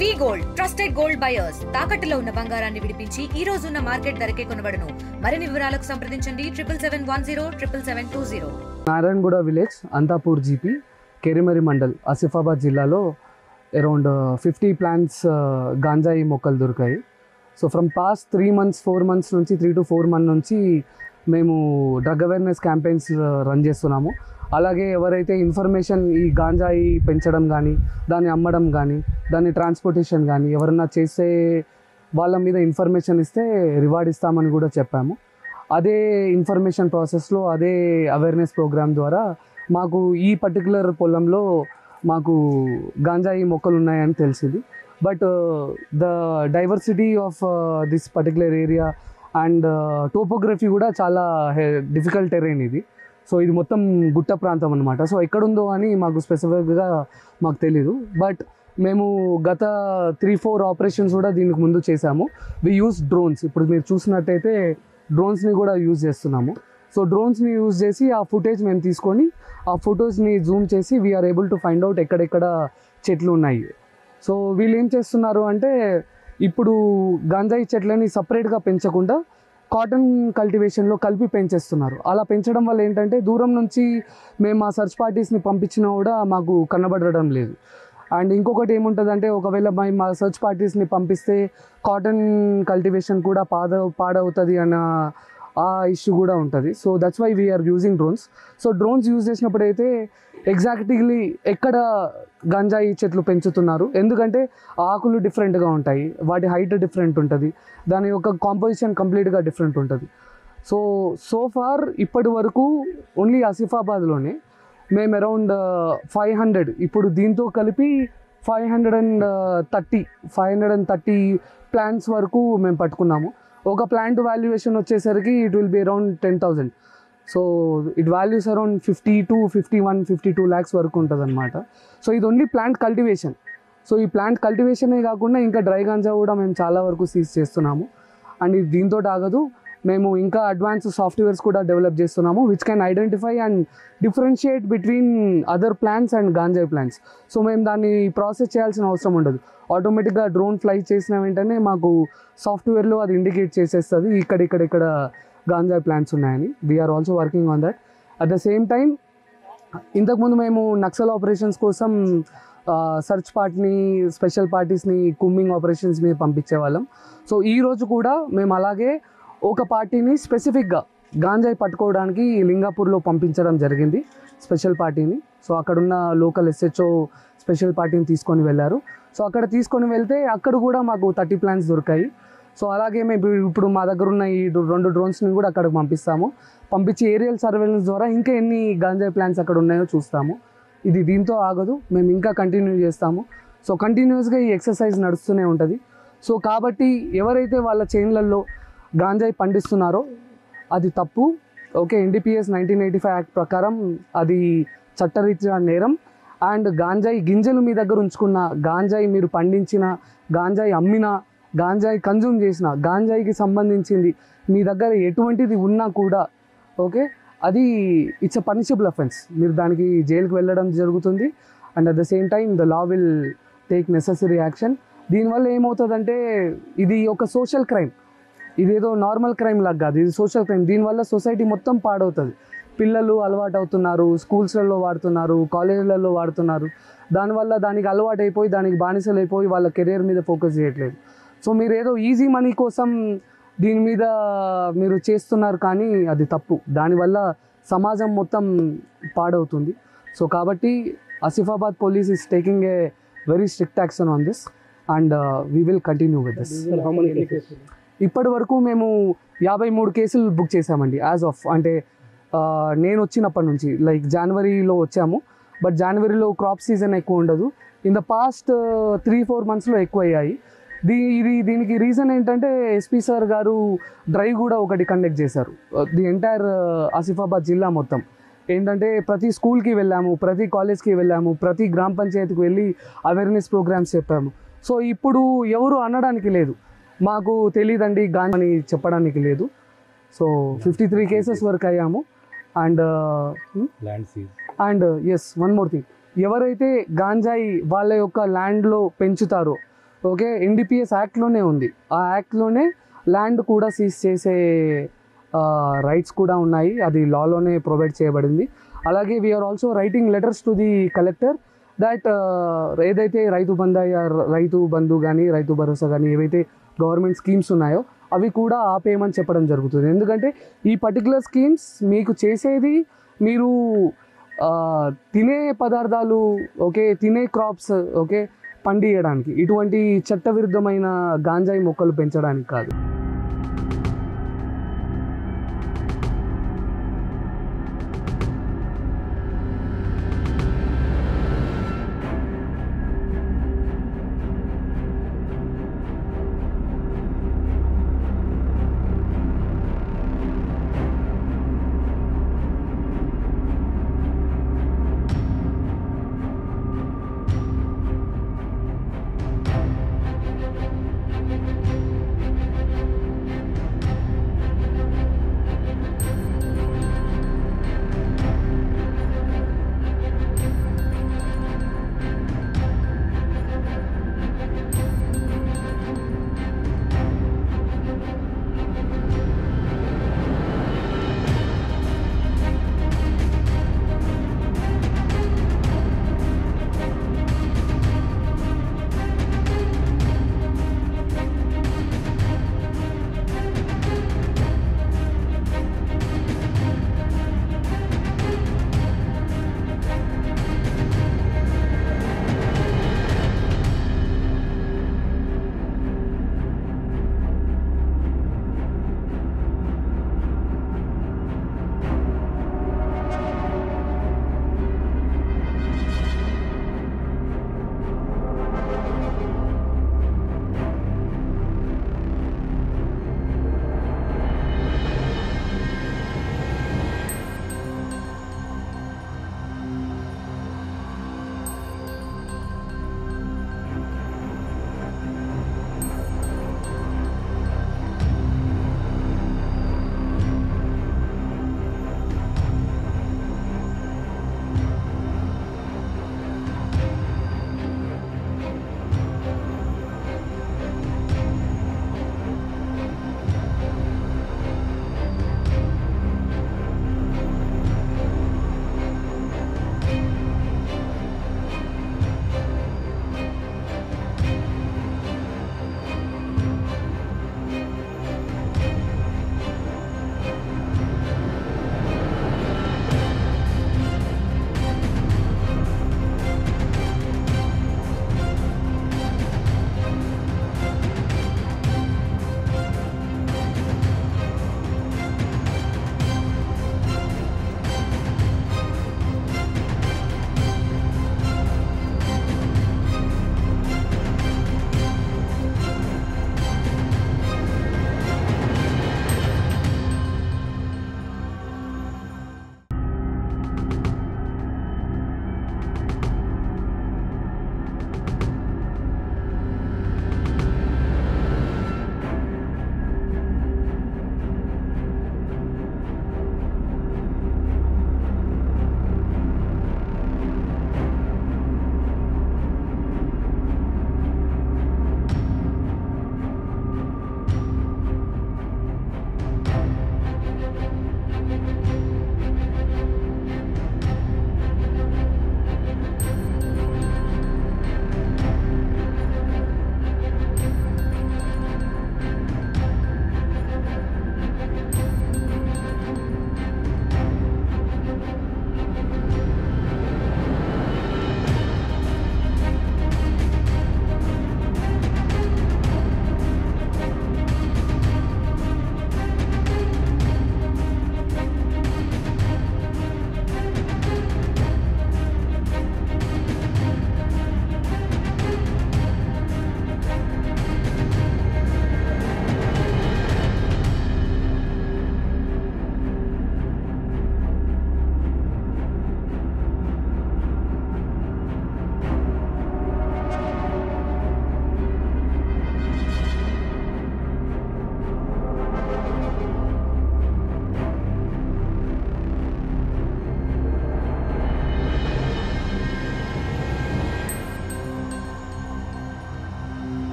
వి gold trusted gold buyers తాకట్టులో ఉన్న బంగారాన్ని విడిపించి ఈ రోజు ఉన్న మార్కెట్ ధరకే కొనబడును. మరిన్ని వివరాలకు సంప్రదించండి 77107720. నారాయణగూడ విలేజ్ అంతాపూర్ జీపీ కేరిమరి మండల్ ఆసిఫాబాద్ జిల్లాలో అరౌండ్ 50 ప్లాంట్స్ గాంజాయి మొక్కలు దొరికాయి. So from past 3 months 4 months నుంచి 3 to 4 months నుంచి మేము డ్రగ్ అవేర్నెస్ క్యాంపెయిన్స్ రన్ చేస్తున్నాము. అలాగే ఎవరైతే ఇన్ఫర్మేషన్ ఈ గాంజాయి పెంచడం కానీ, దాన్ని అమ్మడం కానీ, దాన్ని ట్రాన్స్పోర్టేషన్ కానీ ఎవరన్నా చేసే వాళ్ళ మీద ఇన్ఫర్మేషన్ ఇస్తే రివార్డ్ ఇస్తామని కూడా చెప్పాము. అదే ఇన్ఫర్మేషన్ ప్రాసెస్లో అదే అవేర్నెస్ ప్రోగ్రామ్ ద్వారా మాకు ఈ పర్టికులర్ పొలంలో మాకు గాంజాయి మొక్కలు ఉన్నాయని తెలిసింది. But the diversity of this particular area and topography కూడా చాలా డిఫికల్ట్ టెరైన్ ఇది. సో ఇది మొత్తం గుట్ట ప్రాంతం అనమాట. సో ఎక్కడుందో అని మాకు స్పెసిఫిక్గా మాకు తెలీదు. బట్ మేము గత 3-4 ఆపరేషన్స్ కూడా దీనికి ముందు చేశాము. వి యూస్ డ్రోన్స్. ఇప్పుడు మీరు చూసినట్టయితే డ్రోన్స్ని కూడా యూజ్ చేస్తున్నాము. సో డ్రోన్స్ని యూజ్ చేసి ఆ ఫుటేజ్ మేము తీసుకొని ఆ ఫొటోస్ని జూమ్ చేసి we're able to find out ఎక్కడెక్కడ చెట్లు ఉన్నాయి. సో వీళ్ళు ఏం చేస్తున్నారు అంటే ఇప్పుడు గాంజాయి చెట్లని సపరేట్గా పెంచకుండా కాటన్ కల్టివేషన్లో కలిపి పెంచేస్తున్నారు. అలా పెంచడం వల్ల ఏంటంటే దూరం నుంచి మేము ఆ సర్చ్ పార్టీస్ని పంపించినా కూడా మాకు కనబడడం లేదు. అండ్ ఇంకొకటి ఏముంటుందంటే ఒకవేళ మేము ఆ సర్చ్ పార్టీస్ని పంపిస్తే కాటన్ కల్టివేషన్ కూడా పాడవుతుంది అన్న ఆ ఇష్యూ కూడా ఉంటుంది. So that's why we're using drones. So drones use చేసినప్పుడు అయితే ఎగ్జాక్ట్లీ ఎక్కడ గంజాయి చెట్లు పెంచుతున్నారు, ఎందుకంటే ఆకులు డిఫరెంట్గా ఉంటాయి, వాటి హైట్ డిఫరెంట్ ఉంటుంది, దాని యొక్క కాంపోజిషన్ కంప్లీట్గా డిఫరెంట్ ఉంటుంది. సో ఫార్ ఇప్పటి వరకు ఓన్లీ ఆసిఫాబాద్లోనే మేము అరౌండ్ 500 ఇప్పుడు దీంతో కలిపి 530 ప్లాంట్స్ వరకు మేము పట్టుకున్నాము. ఒక ప్లాంట్ వాల్యుయేషన్ వచ్చేసరికి it will be around 10,000. So it values around 50 to 51, 52 lakhs వరకు ఉంటుంది అనమాట. సో ఇది ఓన్లీ ప్లాంట్ కల్టివేషన్. సో ఈ ప్లాంట్ కల్టివేషనే కాకుండా ఇంకా డ్రై గాంజా కూడా మేము చాలా వరకు సీజ్ చేస్తున్నాము. అండ్ ఇది దీంతో ఆగదు, మేము ఇంకా అడ్వాన్స్ సాఫ్ట్వేర్స్ కూడా డెవలప్ చేస్తున్నాము which can identify and differentiate between other plants and గాంజాయి ప్లాంట్స్. సో మేము దాన్ని ప్రాసెస్ చేయాల్సిన అవసరం ఉండదు. ఆటోమేటిక్గా డ్రోన్ ఫ్లై చేసిన వెంటనే మాకు సాఫ్ట్వేర్లో అది ఇండికేట్ చేసేస్తుంది ఇక్కడ గాంజాయి ప్లాంట్స్ ఉన్నాయని. We're also working on that. At the same time ఇంతకుముందు మేము నక్సల్ ఆపరేషన్స్ కోసం సర్చ్ పార్ట్ని, స్పెషల్ పార్టీస్ని కుమ్మింగ్ ఆపరేషన్స్ మీద పంపించేవాళ్ళం. సో ఈరోజు కూడా మేము అలాగే ఒక పార్టీని స్పెసిఫిక్గా గాంజాయి పట్టుకోవడానికి లింగాపూర్లో పంపించడం జరిగింది, స్పెషల్ పార్టీని. సో అక్కడున్న లోకల్ SHO స్పెషల్ పార్టీని తీసుకొని వెళ్ళారు. సో అక్కడ తీసుకొని వెళ్తే అక్కడ కూడా మాకు 30 ప్లాంట్స్ దొరికాయి. సో అలాగే మేము ఇప్పుడు మా దగ్గర ఉన్న ఈ 2 డ్రోన్స్ని కూడా అక్కడికి పంపించి ఏరియల్ సర్వేలెన్స్ ద్వారా ఇంకా ఎన్ని గాంజాయి ప్లాంట్స్ అక్కడ ఉన్నాయో చూస్తాము. ఇది దీంతో ఆగదు, మేము ఇంకా కంటిన్యూ చేస్తాము. సో కంటిన్యూస్గా ఈ ఎక్సర్సైజ్ నడుస్తూనే ఉంటుంది. సో కాబట్టి ఎవరైతే వాళ్ళ చైన్లలో గాంజాయి పండిస్తున్నారో అది తప్పు. ఓకే, NDPS 1985 యాక్ట్ ప్రకారం అది చట్టరీత్యా నేరం. అండ్ గాంజాయి గింజలు మీ దగ్గర ఉంచుకున్న, గాంజాయి మీరు పండించిన, గాంజాయి అమ్మిన, గాంజాయి కన్జ్యూమ్ చేసిన, గాంజాయికి సంబంధించింది మీ దగ్గర ఎటువంటిది ఉన్నా కూడా ఓకే, అది ఇట్స్ అ పనిషబుల్ అఫెన్స్. మీరు దానికి జైలుకి వెళ్ళడం జరుగుతుంది. And at the same time the law will take necessary action. దీనివల్ల ఏమవుతుందంటే ఇది ఒక సోషల్ క్రైమ్, ఇదేదో నార్మల్ క్రైమ్ లాగా కాదు, ఇది సోషల్ క్రైమ్. దీనివల్ల సొసైటీ మొత్తం పాడవుతుంది. పిల్లలు అలవాటు అవుతున్నారు, స్కూల్స్లలో వాడుతున్నారు, కాలేజీలలో వాడుతున్నారు. దానివల్ల దానికి అలవాటు అయిపోయి దానికి బానిసలు అయిపోయి వాళ్ళ కెరీర్ మీద ఫోకస్ చేయట్లేదు. సో మీరు ఏదో ఈజీ మనీ కోసం దీని మీద మీరు చేస్తున్నారు, కానీ అది తప్పు. దానివల్ల సమాజం మొత్తం పాడవుతుంది. సో కాబట్టి Asifabad police is taking a very strict action on this and we will continue with this. ఇప్పటి వరకు మేము 53 కేసులు బుక్ చేసామండి యాజ్ ఆఫ్, అంటే నేను వచ్చినప్పటి నుంచి. లైక్ జనవరిలో వచ్చాము, బట్ జనవరిలో క్రాప్ సీజన్ ఎక్కువ ఉండదు. ఇన్ ద పాస్ట్ 3-4 monthsలో ఎక్కువ అయ్యాయి. దీనికి రీజన్ ఏంటంటే SP సార్ గారు డ్రైవ్ కూడా ఒకటి కండక్ట్ చేశారు ది ఎంటైర్ ఆసిఫాబాద్ జిల్లా మొత్తం. ఏంటంటే ప్రతి స్కూల్కి వెళ్ళాము, ప్రతి కాలేజ్కి వెళ్ళాము, ప్రతి గ్రామ పంచాయతీకి వెళ్ళి అవేర్నెస్ ప్రోగ్రామ్స్ చెప్పాము. సో ఇప్పుడు ఎవరు అనడానికి లేదు, మాకు తెలియదండి గాంజా అని చెప్పడానికి లేదు. సో 53 కేసెస్ వరకు అయ్యాము. And yes, one more thing, ఎవరైతే గాంజాయి వాళ్ళ యొక్క ల్యాండ్లో పెంచుతారో ఓకే, ఎన్డిపిఎస్ యాక్ట్లోనే ఉంది. ఆ యాక్ట్లోనే ల్యాండ్ కూడా సీజ్ చేసే రైట్స్ కూడా ఉన్నాయి. అది లాలోనే ప్రొవైడ్ చేయబడింది. అలాగే we're also writing letters to the collector that ఏదైతే రైతు బంధు కానీ రైతు భరోసా కానీ ఏవైతే గవర్నమెంట్ స్కీమ్స్ ఉన్నాయో అవి కూడా ఆపేయమని చెప్పడం జరుగుతుంది. ఎందుకంటే ఈ పర్టికులర్ స్కీమ్స్ మీకు చేసేది మీరు తినే పదార్థాలు, ఓకే, తినే క్రాప్స్, ఓకే, పండియడానికి, ఇటువంటి చట్టవిరుద్ధమైన గాంజాయి మొక్కలు పెంచడానికి కాదు.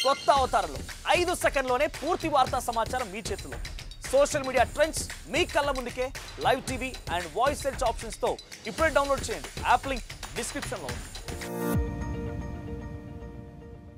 కొత్త అవతారంలో 5 సెకండ్లోనే పూర్తి వార్తా సమాచారం మీ చేతిలో. సోషల్ మీడియా ట్రెండ్స్ మీ కళ్ళ ముందుకే live TV and voice search ఆప్షన్స్తో ఇప్పుడే డౌన్లోడ్ చేయండి. యాప్ లింక్ డిస్క్రిప్షన్లో ఉంది.